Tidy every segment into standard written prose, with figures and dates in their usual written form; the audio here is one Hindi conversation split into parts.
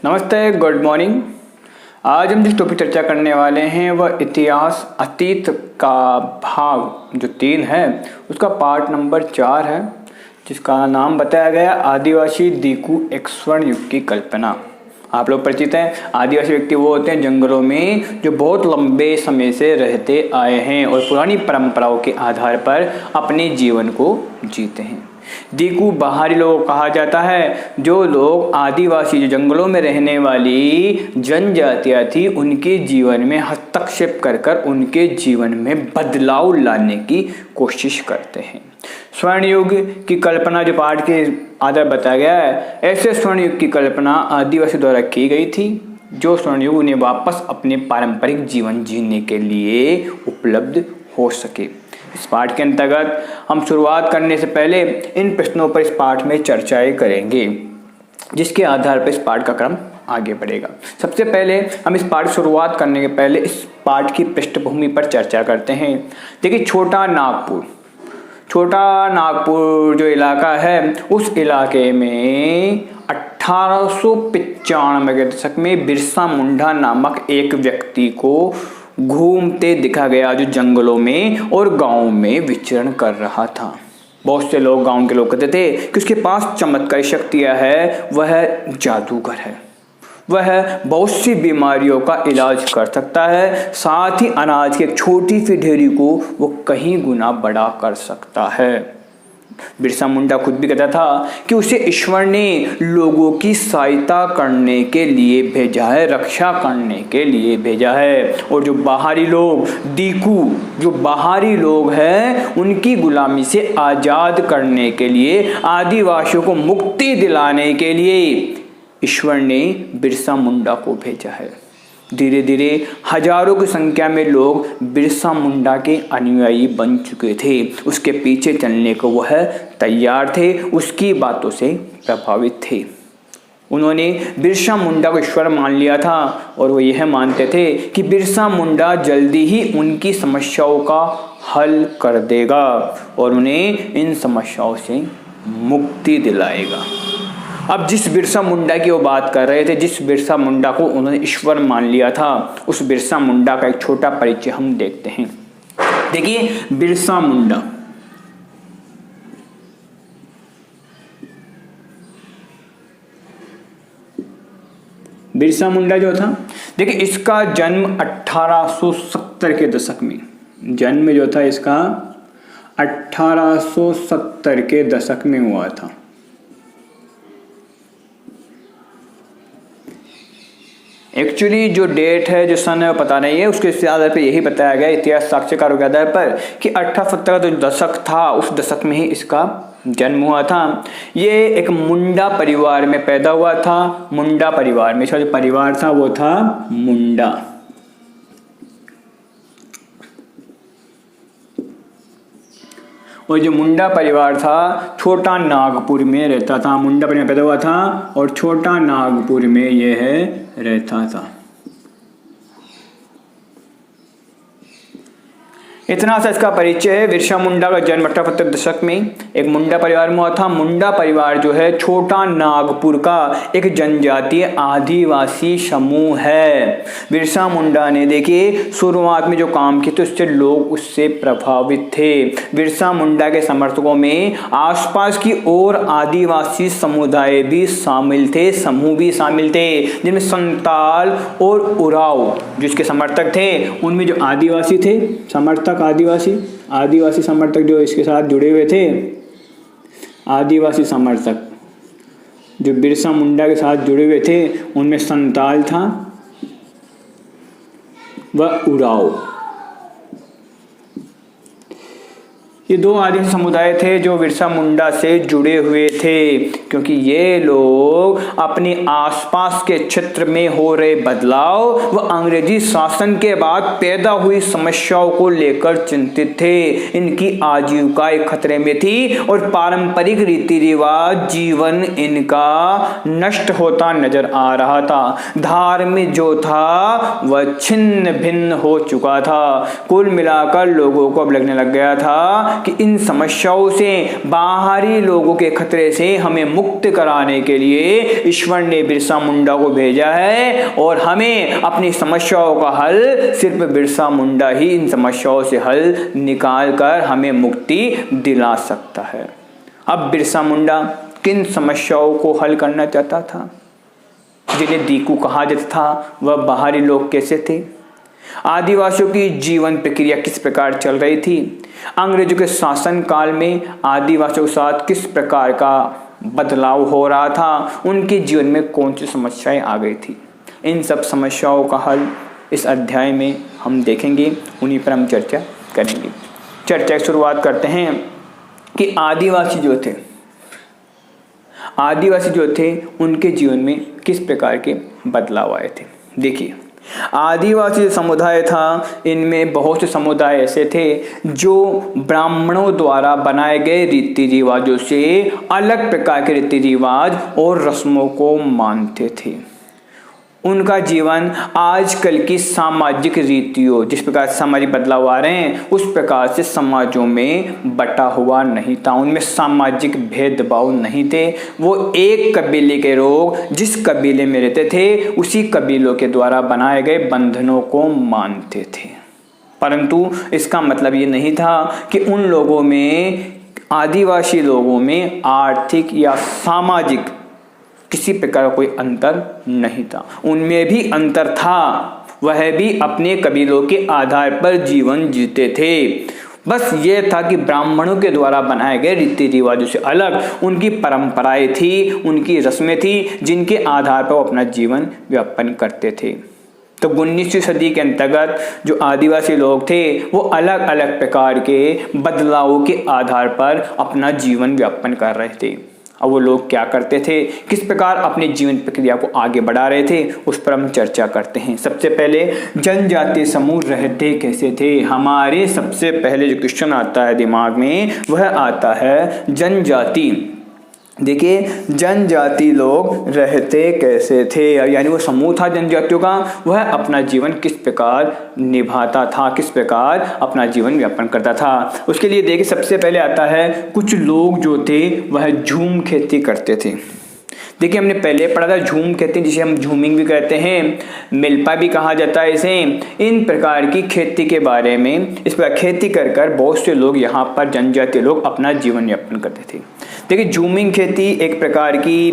नमस्ते, गुड मॉर्निंग। आज हम जिस टॉपिक चर्चा करने वाले हैं वह इतिहास अतीत का भाग जो 3 है उसका पार्ट नंबर 4 है, जिसका नाम बताया गया आदिवासी दीकू एक स्वर्ण युग की कल्पना। आप लोग परिचित हैं, आदिवासी व्यक्ति वो होते हैं जंगलों में जो बहुत लंबे समय से रहते आए हैं और पुरानी परंपराओं के आधार पर अपने जीवन को जीते हैं। दीकू बाहरी लोग कहा जाता है। जो लोग आदिवासी जो जंगलों में रहने वाली जनजातियां थी उनके जीवन में हस्तक्षेप कर उनके जीवन में बदलाव लाने की कोशिश करते हैं। स्वर्ण युग की कल्पना जो पाठ के आधार बताया गया है, ऐसे स्वर्ण युग की कल्पना आदिवासी द्वारा की गई थी जो स्वर्ण युग उन्हें वापस अपने पारंपरिक जीवन जीने के लिए उपलब्ध हो सके। इस पाठ के अंतर्गत हम शुरुआत करने से पहले इन प्रश्नों पर इस पाठ में चर्चाएं करेंगे, जिसके आधार पर इस पाठ का क्रम आगे बढ़ेगा। सबसे पहले हम इस पाठ शुरुआत करने के पहले इस पाठ की पृष्ठभूमि पर चर्चा करते हैं। देखिए, छोटा नागपुर जो इलाका है उस इलाके में 1895 के दशक में बिरसा मुंडा नामक एक व्यक्ति को घूमते दिखा गया, जो जंगलों में और गांव में विचरण कर रहा था। बहुत से लोग, गांव के लोग कहते थे कि उसके पास चमत्कारी शक्तियां है, वह जादूगर है, वह बहुत सी बीमारियों का इलाज कर सकता है, साथ ही अनाज की एक छोटी सी ढेरी को वो कहीं गुना बड़ा कर सकता है। बिरसा मुंडा खुद भी कहता था कि उसे ईश्वर ने लोगों की सहायता करने के लिए भेजा है, रक्षा करने के लिए भेजा है। और जो बाहरी लोग, दीकू जो बाहरी लोग हैं, उनकी गुलामी से आज़ाद करने के लिए, आदिवासियों को मुक्ति दिलाने के लिए ईश्वर ने बिरसा मुंडा को भेजा है। धीरे धीरे हजारों की संख्या में लोग बिरसा मुंडा के अनुयायी बन चुके थे। उसके पीछे चलने को वह तैयार थे, उसकी बातों से प्रभावित थे। उन्होंने बिरसा मुंडा को ईश्वर मान लिया था और वो यह मानते थे कि बिरसा मुंडा जल्दी ही उनकी समस्याओं का हल कर देगा और उन्हें इन समस्याओं से मुक्ति दिलाएगा। अब जिस बिरसा मुंडा की वो बात कर रहे थे, जिस बिरसा मुंडा को उन्होंने ईश्वर मान लिया था, उस बिरसा मुंडा का एक छोटा परिचय हम देखते हैं। देखिए, बिरसा मुंडा जो था, देखिए इसका जन्म 1870 के दशक में, जन्म जो था इसका 1870 के दशक में हुआ था। एक्चुअली जो डेट है, जो सन है, वो पता नहीं है। उसके आधार पर यही बताया गया इतिहास साक्ष्यकारों के आधार पर कि 1870 का जो दशक था उस दशक में ही इसका जन्म हुआ था। ये एक मुंडा परिवार में पैदा हुआ था। मुंडा परिवार में, इसका जो परिवार था वो था मुंडा। और जो मुंडा परिवार था छोटा नागपुर में रहता था। मुंडा परिवार में पैदा हुआ था और छोटा नागपुर में यह रहता था। इतना सा इसका परिचय है। बिरसा मुंडा का जन्म 1870 दशक में एक मुंडा परिवार में हुआ था। मुंडा परिवार जो है छोटा नागपुर का एक जनजातीय आदिवासी समूह है। बिरसा मुंडा ने देखिए शुरुआत में जो काम किए थे उससे लोग उससे प्रभावित थे। बिरसा मुंडा के समर्थकों में आसपास की और आदिवासी समुदाय भी शामिल थे, समूह भी शामिल थे, जिनमें संताल और उराव जिसके समर्थक थे। उनमें जो आदिवासी थे समर्थक, आदिवासी समर्थक जो इसके साथ जुड़े हुए थे, आदिवासी समर्थक जो बिरसा मुंडा के साथ जुड़े हुए थे, उनमें संताल था व उराव। ये दो आदिवासी समुदाय थे जो बिरसा मुंडा से जुड़े हुए थे, क्योंकि ये लोग अपने आसपास के क्षेत्र में हो रहे बदलाव व अंग्रेजी शासन के बाद पैदा हुई समस्याओं को लेकर चिंतित थे। इनकी आजीविका खतरे में थी और पारंपरिक रीति रिवाज जीवन इनका नष्ट होता नजर आ रहा था। धार्मिक जो था वह छिन्न भिन्न हो चुका था। कुल मिलाकर लोगों को अब लगने लग गया था कि इन समस्याओं से, बाहरी लोगों के खतरे से हमें मुक्त कराने के लिए ईश्वर ने बिरसा मुंडा को भेजा है और हमें अपनी समस्याओं का हल सिर्फ बिरसा मुंडा ही इन समस्याओं से हल निकाल कर हमें मुक्ति दिला सकता है। अब बिरसा मुंडा किन समस्याओं को हल करना चाहता था? जिन्हें दीकू कहा जाता था वह बाहरी लोग कैसे थे? आदिवासियों की जीवन प्रक्रिया किस प्रकार चल रही थी? अंग्रेजों के शासन काल में आदिवासियों के साथ किस प्रकार का बदलाव हो रहा था? उनके जीवन में कौन सी समस्याएं आ गई थी? इन सब समस्याओं का हल इस अध्याय में हम देखेंगे, उन्हीं पर हम चर्चा करेंगे। चर्चा की शुरुआत करते हैं कि आदिवासी जो थे उनके जीवन में किस प्रकार के बदलाव आए थे। देखिए, आदिवासी समुदाय था, इनमें बहुत से समुदाय ऐसे थे जो ब्राह्मणों द्वारा बनाए गए रीति रिवाजों से अलग प्रकार के रीति रिवाज और रस्मों को मानते थे। उनका जीवन आजकल की सामाजिक रीतियों, जिस प्रकार सामाजिक बदलाव आ रहे हैं उस प्रकार से समाजों में बटा हुआ नहीं था। उनमें सामाजिक भेदभाव नहीं थे। वो एक कबीले के लोग जिस कबीले में रहते थे उसी कबीलों के द्वारा बनाए गए बंधनों को मानते थे। परंतु इसका मतलब ये नहीं था कि उन लोगों में, आदिवासी लोगों में आर्थिक या सामाजिक किसी प्रकार का कोई अंतर नहीं था। उनमें भी अंतर था, वह भी अपने कबीलों के आधार पर जीवन जीते थे। बस ये था कि ब्राह्मणों के द्वारा बनाए गए रीति रिवाजों से अलग उनकी परंपराएं थी, उनकी रस्में थी, जिनके आधार पर वो अपना जीवन व्यापन करते थे। तो 19वीं सदी के अंतर्गत जो आदिवासी लोग थे वो अलग अलग प्रकार के बदलावों के आधार पर अपना जीवन व्यापन कर रहे थे। अब वो लोग क्या करते थे, किस प्रकार अपनी जीवन प्रक्रिया को आगे बढ़ा रहे थे, उस पर हम चर्चा करते हैं। सबसे पहले जनजातीय समूह रहते कैसे थे। हमारे सबसे पहले जो क्वेश्चन आता है दिमाग में वह आता है जनजाति। देखिए, जनजाति लोग रहते कैसे थे, यानी वो समूह था जनजातियों का, वह अपना जीवन किस प्रकार निभाता था, किस प्रकार अपना जीवन व्यापन करता था। उसके लिए देखिए, सबसे पहले आता है कुछ लोग जो थे वह झूम खेती करते थे। देखिए, हमने पहले पढ़ा था झूम खेती, जिसे हम झूमिंग भी कहते हैं, मिल्पा भी कहा जाता है इसे। इन प्रकार की खेती के बारे में, इस प्रकार खेती कर कर बहुत से लोग यहाँ पर जनजातीय लोग अपना जीवन यापन करते थे। देखिए, झूमिंग खेती एक प्रकार की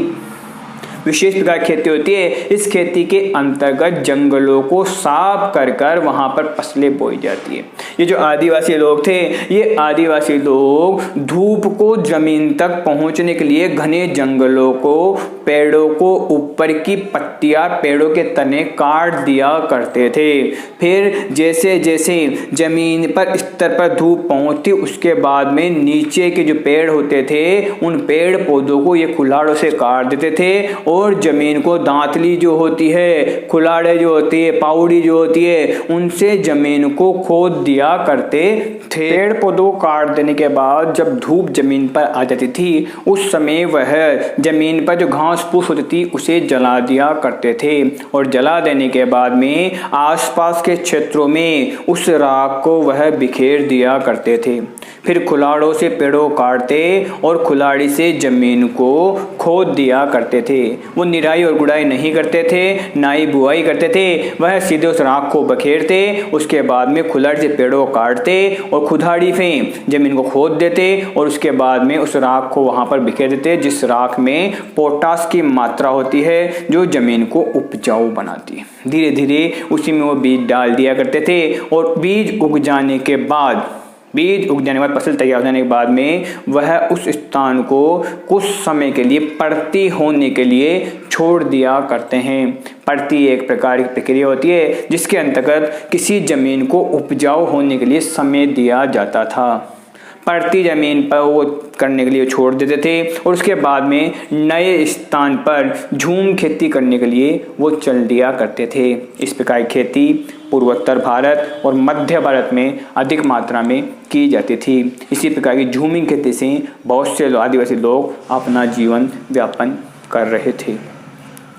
विशेष प्रकार की खेती होती है। इस खेती के अंतर्गत जंगलों को साफ कर कर वहाँ पर फसलें बोई जाती है। ये जो आदिवासी लोग थे, ये आदिवासी लोग धूप को जमीन तक पहुँचने के लिए घने जंगलों को, पेड़ों को, ऊपर की पत्तियां, पेड़ों के तने काट दिया करते थे। फिर जैसे जैसे जमीन पर स्तर पर धूप पहुँचती, उसके बाद में नीचे के जो पेड़ होते थे उन पेड़ पौधों को ये कुल्हाड़ों से काट देते थे और जमीन को दांतली जो होती है, कुल्हाड़े जो होती है, पाउडी जो होती है, उनसे जमीन को खोद दिया करते थे। पेड़ पौधों को काट देने के बाद जब धूप जमीन पर आ जाती थी उस समय वह जमीन पर जो घास फूस होती थी उसे जला दिया करते थे और जला देने के बाद में आसपास के क्षेत्रों में उस राख को वह बिखेर दिया करते थे। फिर कुल्हाड़ों से पेड़ों काटते और कुल्हाड़ी से जमीन को खोद दिया करते थे। वो निराई और गुड़ाई नहीं करते थे, ना ही बुआई करते थे, वह सीधे उस राख को बखेरते, उसके बाद में कुल्हाड़ी से पेड़ों काटते और कुल्हाड़ी से जमीन को खोद देते और उसके बाद में उस राख को वहाँ पर बिखेर देते, जिस राख में पोटास की मात्रा होती है जो जमीन को उपजाऊ बनाती है। धीरे धीरे उसी में वो बीज डाल दिया करते थे और बीज उग जाने के बाद, फसल तैयार हो जाने के बाद में वह उस स्थान को कुछ समय के लिए पड़ती होने के लिए छोड़ दिया करते हैं। पड़ती एक प्रकार की प्रक्रिया होती है जिसके अंतर्गत किसी जमीन को उपजाऊ होने के लिए समय दिया जाता था। पड़ती जमीन पर वो करने के लिए छोड़ देते थे और उसके बाद में नए स्थान पर झूम खेती करने के लिए वो चल दिया करते थे। इस प्रकार की खेती पूर्वोत्तर भारत और मध्य भारत में अधिक मात्रा में की जाती थी। इसी प्रकार की झूमिंग खेती से बहुत से आदिवासी लोग अपना जीवन व्यापन कर रहे थे।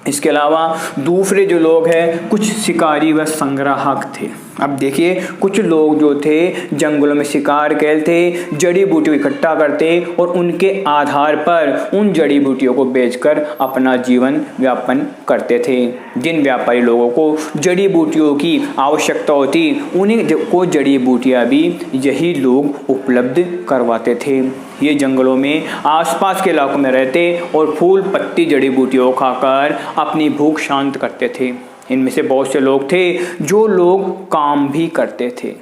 इसके अलावा दूसरे जो लोग हैं कुछ शिकारी व संग्राहक थे। अब देखिए, कुछ लोग जो थे जंगलों में शिकार करते, जड़ी बूटियों इकट्ठा करते और उनके आधार पर उन जड़ी बूटियों को बेचकर अपना जीवन व्यापन करते थे। जिन व्यापारी लोगों को जड़ी बूटियों की आवश्यकता होती, उन्हीं को जड़ी बूटियां भी यही लोग उपलब्ध करवाते थे। ये जंगलों में आसपास के इलाकों में रहते और फूल पत्ती जड़ी बूटियों खाकर अपनी भूख शांत करते थे। इनमें से बहुत से लोग थे जो लोग काम भी करते थे,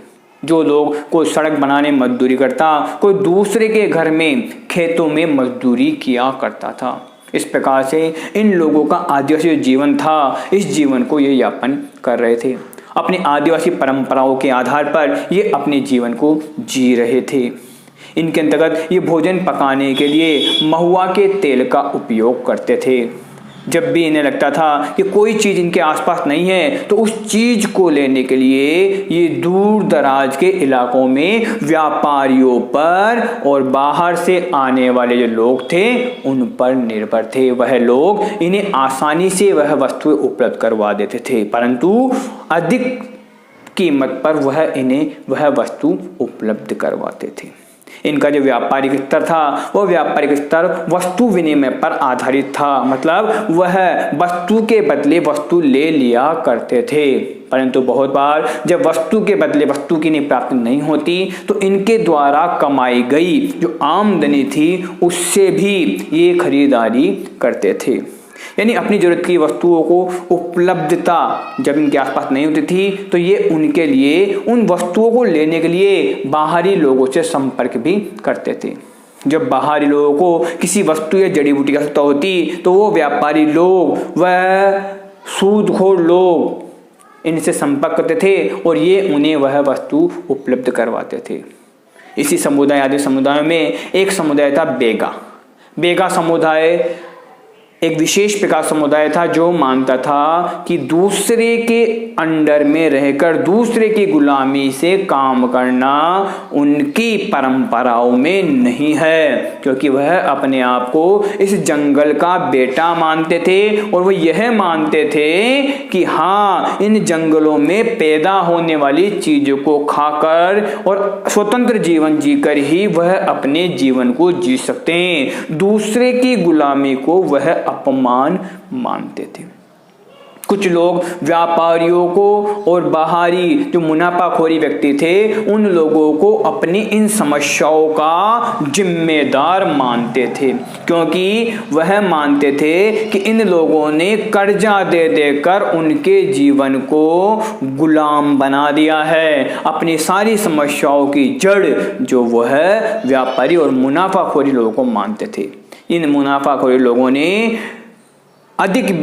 जो लोग कोई सड़क बनाने में मजदूरी करता, कोई दूसरे के घर में खेतों में मजदूरी किया करता था। इस प्रकार से इन लोगों का आदिवासी जीवन था, इस जीवन को ये यापन कर रहे थे। अपनी आदिवासी परंपराओं के आधार पर ये अपने जीवन को जी रहे थे। इनके अंतर्गत ये भोजन पकाने के लिए महुआ के तेल का उपयोग करते थे। जब भी इन्हें लगता था कि कोई चीज़ इनके आसपास नहीं है, तो उस चीज़ को लेने के लिए ये दूर दराज के इलाकों में व्यापारियों पर और बाहर से आने वाले जो लोग थे उन पर निर्भर थे। वह लोग इन्हें आसानी से वह वस्तुएं उपलब्ध करवा देते थे, परंतु अधिक कीमत पर वह इन्हें वह वस्तु उपलब्ध करवाते थे। इनका जो व्यापारिक स्तर था वह व्यापारिक स्तर वस्तु विनिमय पर आधारित था, मतलब वह वस्तु के बदले वस्तु ले लिया करते थे। परंतु बहुत बार जब वस्तु के बदले वस्तु की प्राप्ति नहीं होती, तो इनके द्वारा कमाई गई जो आमदनी थी उससे भी ये खरीदारी करते थे। यानी अपनी जरूरत की वस्तुओं को उपलब्धता जब इनके आसपास नहीं होती थी, तो ये उनके लिए उन वस्तुओं को लेने के लिए बाहरी लोगों से संपर्क भी करते थे। जब बाहरी लोगों को किसी वस्तु या जड़ी बूटी की आवश्यकता होती, तो वो व्यापारी लोग, वह सूदखोर लोग इनसे संपर्क करते थे और ये उन्हें वह वस्तु उपलब्ध करवाते थे। इसी समुदाय आदि समुदायों में एक समुदाय था बेगा। बेगा समुदाय एक विशेष प्रकार समुदाय था जो मानता था कि दूसरे के अंडर में रहकर दूसरे की गुलामी से काम करना उनकी परंपराओं में नहीं है, क्योंकि वह अपने आप को इस जंगल का बेटा मानते थे और वह यह मानते थे कि हाँ, इन जंगलों में पैदा होने वाली चीजों को खाकर और स्वतंत्र जीवन जीकर ही वह अपने जीवन को जी सकते हैं। दूसरे की गुलामी को वह अपमान मानते थे। कुछ लोग व्यापारियों को और बाहरी जो मुनाफाखोरी व्यक्ति थे उन लोगों को अपनी इन समस्याओं का जिम्मेदार मानते थे, क्योंकि वह मानते थे कि इन लोगों ने कर्जा दे देकर उनके जीवन को गुलाम बना दिया है। अपनी सारी समस्याओं की जड़ जो वह व्यापारी और मुनाफाखोरी लोगों को मानते थे। इन मुनाफाखोरी लोगों ने अधिक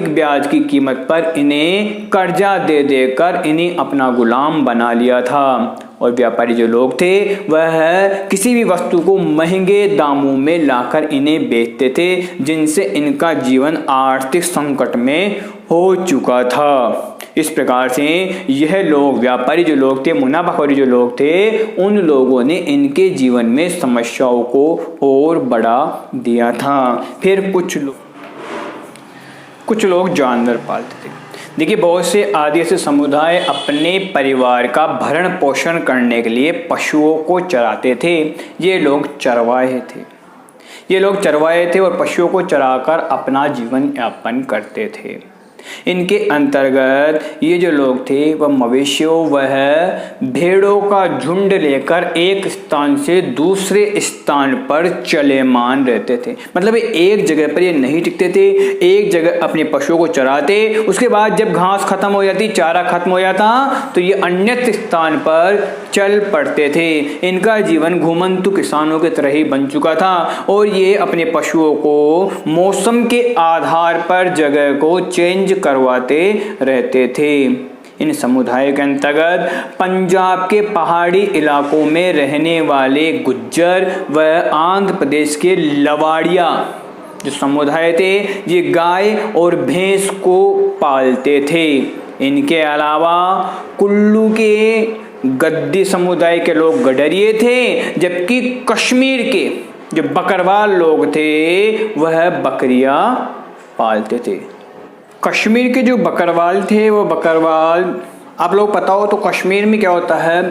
ब्याज की कीमत पर इन्हें कर्जा दे देकर इन्हें अपना गुलाम बना लिया था। और व्यापारी जो लोग थे वह किसी भी वस्तु को महंगे दामों में लाकर इन्हें बेचते थे, जिनसे इनका जीवन आर्थिक संकट में हो चुका था। इस प्रकार से यह लोग, व्यापारी जो लोग थे, मुनाफाखोरी जो लोग थे, उन लोगों ने इनके जीवन में समस्याओं को और बढ़ा दिया था। फिर कुछ लोग जानवर पालते थे। देखिए, बहुत से आदिवासी समुदाय अपने परिवार का भरण पोषण करने के लिए पशुओं को चराते थे। ये लोग चरवाहे थे और पशुओं को चराकर अपना जीवन यापन करते थे। इनके अंतर्गत ये जो लोग थे वह मवेशियों वह भेड़ों का झुंड लेकर एक स्थान से दूसरे स्थान पर चलेमान रहते थे। मतलब एक जगह पर ये नहीं टिकते थे, एक जगह अपने पशुओं को चराते, उसके बाद जब घास खत्म हो जाती, चारा खत्म हो जाता, तो ये अन्य स्थान पर चल पड़ते थे। इनका जीवन घुमंतु किसानों की तरह ही बन चुका था और ये अपने पशुओं को मौसम के आधार पर जगह को चेंज करवाते रहते थे। इन समुदायों के अंतर्गत पंजाब के पहाड़ी इलाकों में रहने वाले गुज्जर व आंध्र प्रदेश के लवाड़िया जो समुदाय थे, ये गाय और भैंस को पालते थे। इनके अलावा कुल्लू के गद्दी समुदाय के लोग गडरिये थे, जबकि कश्मीर के जो बकरवाल लोग थे वह बकरियां पालते थे। कश्मीर के जो बकरवाल थे वो बकरवाल आप लोग पता हो तो कश्मीर में क्या होता है,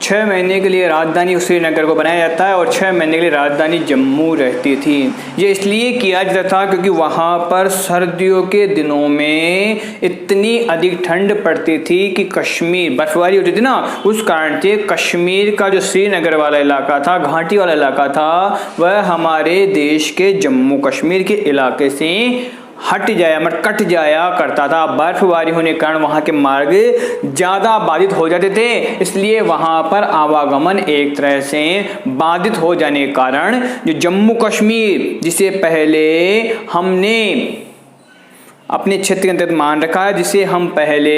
6 महीने के लिए राजधानी श्रीनगर को बनाया जाता है और 6 महीने के लिए राजधानी जम्मू रहती थी। ये इसलिए किया जाता था क्योंकि वहाँ पर सर्दियों के दिनों में इतनी अधिक ठंड पड़ती थी कि कश्मीर बर्फबारी होती थी ना, उस कारण से कश्मीर का जो श्रीनगर वाला इलाका था, घाटी वाला इलाका था, वह हमारे देश के जम्मू कश्मीर के इलाके से कट जाया करता था। बर्फबारी होने के कारण वहाँ के मार्ग ज़्यादा बाधित हो जाते थे, इसलिए वहाँ पर आवागमन एक तरह से बाधित हो जाने के कारण जो जम्मू कश्मीर, जिसे पहले हमने अपने क्षेत्र के अंतर्गत मान रखा है, जिसे हम पहले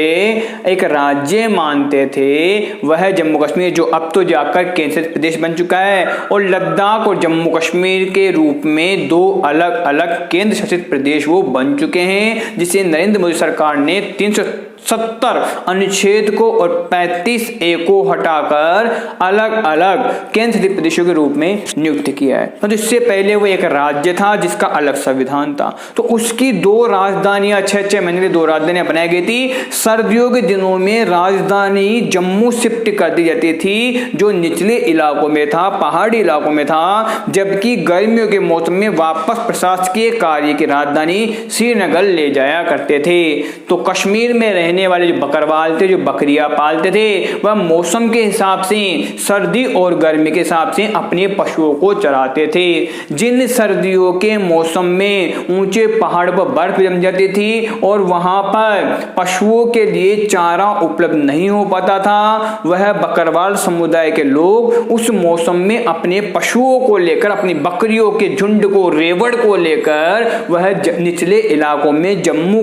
एक राज्य मानते थे, वह जम्मू कश्मीर जो अब तो जाकर केंद्र शासित प्रदेश बन चुका है, और लद्दाख और जम्मू कश्मीर के रूप में 2 अलग अलग केंद्र शासित प्रदेश वो बन चुके हैं, जिसे नरेंद्र मोदी सरकार ने 370 अनुच्छेद को और 35 ए को हटाकर अलग अलग केंद्र शासित प्रदेशों के रूप में नियुक्त किया है। तो इससे पहले वो एक राज्य था जिसका अलग संविधान था। तो उसकी 2 राजधानियां, 6-6 महीने की 2 राजधानियां बनाई गई थी। सर्दियों के दिनों में राजधानी जम्मू शिफ्ट कर दी जाती थी, जो निचले इलाकों में था, पहाड़ी इलाकों में था, जबकि गर्मियों के मौसम में वापस प्रशासकीय कार्य की राजधानी श्रीनगर ले जाया करते थे। तो कश्मीर में रहने वाले जो बकरवाल थे, जो बकरियां पालते थे, वह मौसम के हिसाब से, सर्दी और गर्मी के हिसाब से अपने पशुओं को चराते थे। जिन सर्दियों के मौसम में ऊंचे पहाड़ पर बर्फ जम जाती थी और वहां पर पशुओं के लिए चारा उपलब्ध नहीं हो पाता था, वह बकरवाल समुदाय के लोग उस मौसम में अपने पशुओं को लेकर, अपनी बकरियों के झुंड को, रेवड़ को लेकर वह निचले इलाकों में जम्मू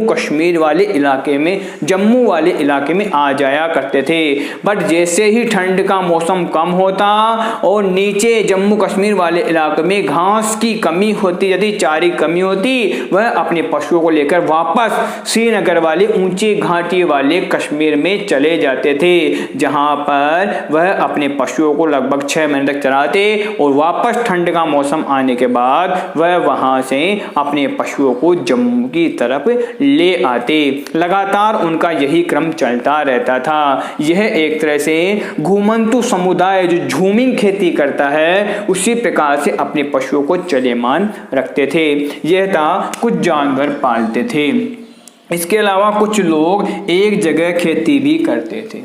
वाले इलाके में आ जाया करते थे। बट जैसे ही ठंड का मौसम कम होता और नीचे जम्मू कश्मीर वाले इलाके में घास की कमी होती जाती, चारे की कमी होती, वह अपने पशुओं को लेकर वापस श्रीनगर वाले ऊंची घाटी वाले कश्मीर में चले जाते थे, जहां पर वह अपने पशुओं को लगभग 6 महीने तक चराते और वापस ठंड का मौसम आने के बाद वह वहां से अपने पशुओं को जम्मू की तरफ ले आते। लगातार उनका यही क्रम चलता रहता था। यह एक तरह से घुमंतु समुदाय जो झूमिंग खेती करता है, उसी प्रकार से अपने पशुओं को चलेमान रखते थे। यह था कुछ जानवर पालते थे। इसके अलावा कुछ लोग एक जगह खेती भी करते थे।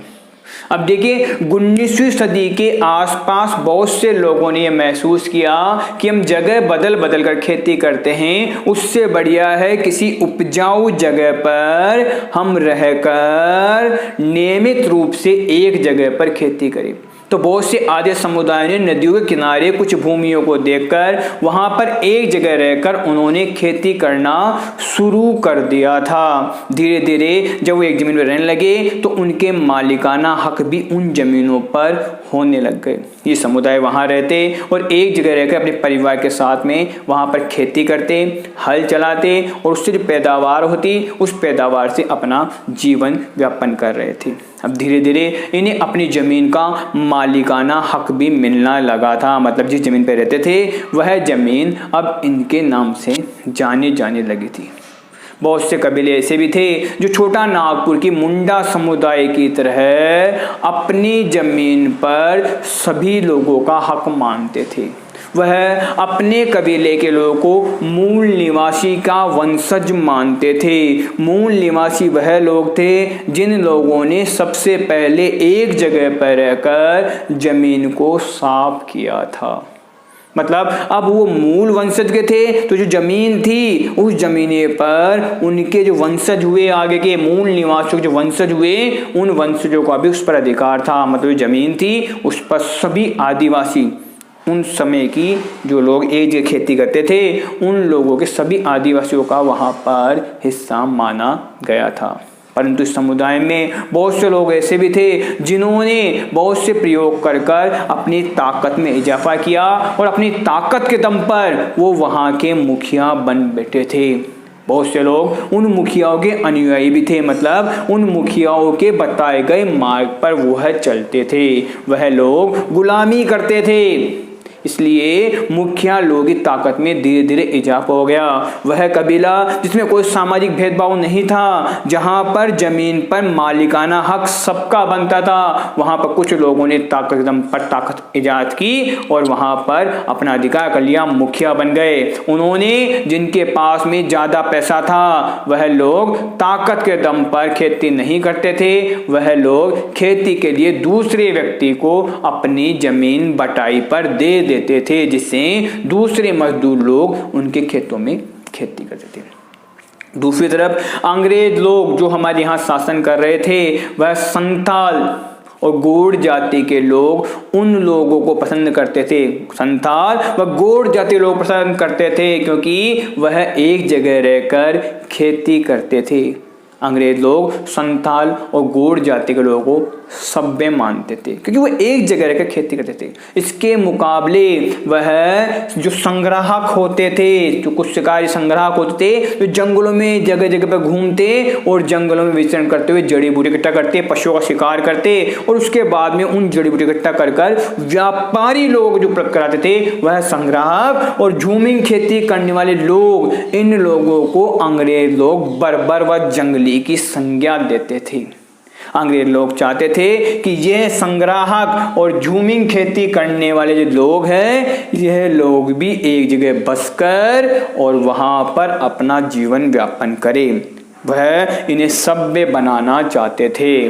अब देखिए 19वीं सदी के आसपास बहुत से लोगों ने यह महसूस किया कि हम जगह बदल बदल कर खेती करते हैं, उससे बढ़िया है किसी उपजाऊ जगह पर हम रहकर नियमित रूप से एक जगह पर खेती करें। तो बहुत से आर्य समुदायों ने नदियों के किनारे कुछ भूमियों को देखकर वहां पर एक जगह रहकर उन्होंने खेती करना शुरू कर दिया था। धीरे धीरे जब वो एक जमीन पर रहने लगे तो उनके मालिकाना हक भी उन जमीनों पर होने लग गए। ये समुदाय वहां रहते और एक जगह रहकर अपने परिवार के साथ में वहां पर खेती करते, हल चलाते और उससे जो पैदावार होती उस पैदावार से अपना जीवन यापन कर रहे थे। अब धीरे धीरे इन्हें अपनी जमीन का मालिकाना हक भी मिलना लगा था। मतलब जिस जमीन पर रहते थे वह जमीन अब इनके नाम से जाने लगी थी। बहुत से कबीले ऐसे भी थे जो छोटा नागपुर की मुंडा समुदाय की तरह अपनी जमीन पर सभी लोगों का हक मानते थे। वह अपने कबीले के लोगों को मूल निवासी का वंशज मानते थे। मूल निवासी वह लोग थे जिन लोगों ने सबसे पहले एक जगह पर रहकर जमीन को साफ किया था। मतलब अब वो मूल वंशज के थे तो जो जमीन थी उस जमीने पर उनके जो वंशज हुए, आगे के मूल निवासियों जो वंशज हुए, उन वंशजों का भी उस पर अधिकार था। मतलब जमीन थी उस पर सभी आदिवासी, उन समय की जो लोग एक जगह खेती करते थे, उन लोगों के सभी आदिवासियों का वहां पर हिस्सा माना गया था। परंतु इस समुदाय में बहुत से लोग ऐसे भी थे जिन्होंने बहुत से प्रयोग कर अपनी ताकत में इजाफा किया और अपनी ताकत के दम पर वो वहाँ के मुखिया बन बैठे थे। बहुत से लोग उन मुखियाओं के अनुयायी भी थे। मतलब उन मुखियाओं के बताए गए मार्ग पर वह चलते थे। वह लोग गुलामी करते थे। इसलिए मुखिया लोगों की ताकत में धीरे धीरे इजाफा हो गया। वह कबीला जिसमें कोई सामाजिक भेदभाव नहीं था, जहां पर जमीन पर मालिकाना हक सबका बनता था, वहां पर कुछ लोगों ने ताकत दम पर ताकत इजाद की और वहां पर अपना अधिकार कर लिया, मुखिया बन गए। उन्होंने, जिनके पास में ज्यादा पैसा था, वह लोग ताकत के दम पर खेती नहीं करते थे, वह लोग खेती के लिए दूसरे व्यक्ति को अपनी जमीन बटाई पर दे देते थे, जिससे दूसरे मजदूर लोग उनके खेतों में खेती करते थे। दूसरी तरफ अंग्रेज लोग जो हमारे यहाँ शासन कर रहे थे, वह संथाल और गोंड जाति के लोग उन लोगों को पसंद करते थे। संथाल व गोंड जाति लोग पसंद करते थे क्योंकि वह एक जगह रहकर खेती करते थे। अंग्रेज लोग संथाल और गोंड जाति के लोगों को सभ्य मानते थे क्योंकि वो एक जगह रहकर खेती करते थे। इसके मुकाबले वह जो संग्राहक होते थे, जो कुछ शिकारी संग्राहक होते थे, जो जंगलों में जगह जगह पर घूमते और जंगलों में विचरण करते हुए जड़ी बूटी इकट्ठा करते, पशुओं का शिकार करते और उसके बाद में उन जड़ी बूटी इकट्ठा कर व्यापारी लोग जो कराते थे, वह संग्राहक और झूमिंग खेती करने वाले लोग, इन लोगों को अंग्रेज लोग बर्बर व जंगली की संज्ञा देते थे। अंग्रेज लोग चाहते थे कि यह संग्राहक और झूमिंग खेती करने वाले जो लोग हैं, यह लोग भी एक जगह बसकर और वहां पर अपना जीवन यापन करें। वह इन्हें सभ्य बनाना चाहते थे,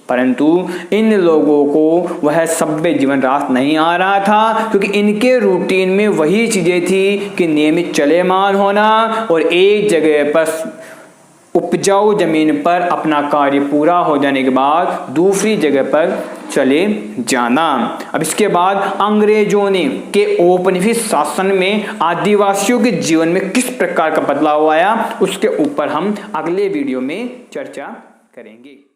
परंतु इन लोगों को वह सभ्य जीवन रास नहीं आ रहा था क्योंकि इनके रूटीन में वही चीजें थी कि नियमित चलेमान होना और एक जगह पर उपजाऊ जमीन पर अपना कार्य पूरा हो जाने के बाद दूसरी जगह पर चले जाना। अब इसके बाद अंग्रेजों ने के औपनिवेशिक शासन में आदिवासियों के जीवन में किस प्रकार का बदलाव आया, उसके ऊपर हम अगले वीडियो में चर्चा करेंगे।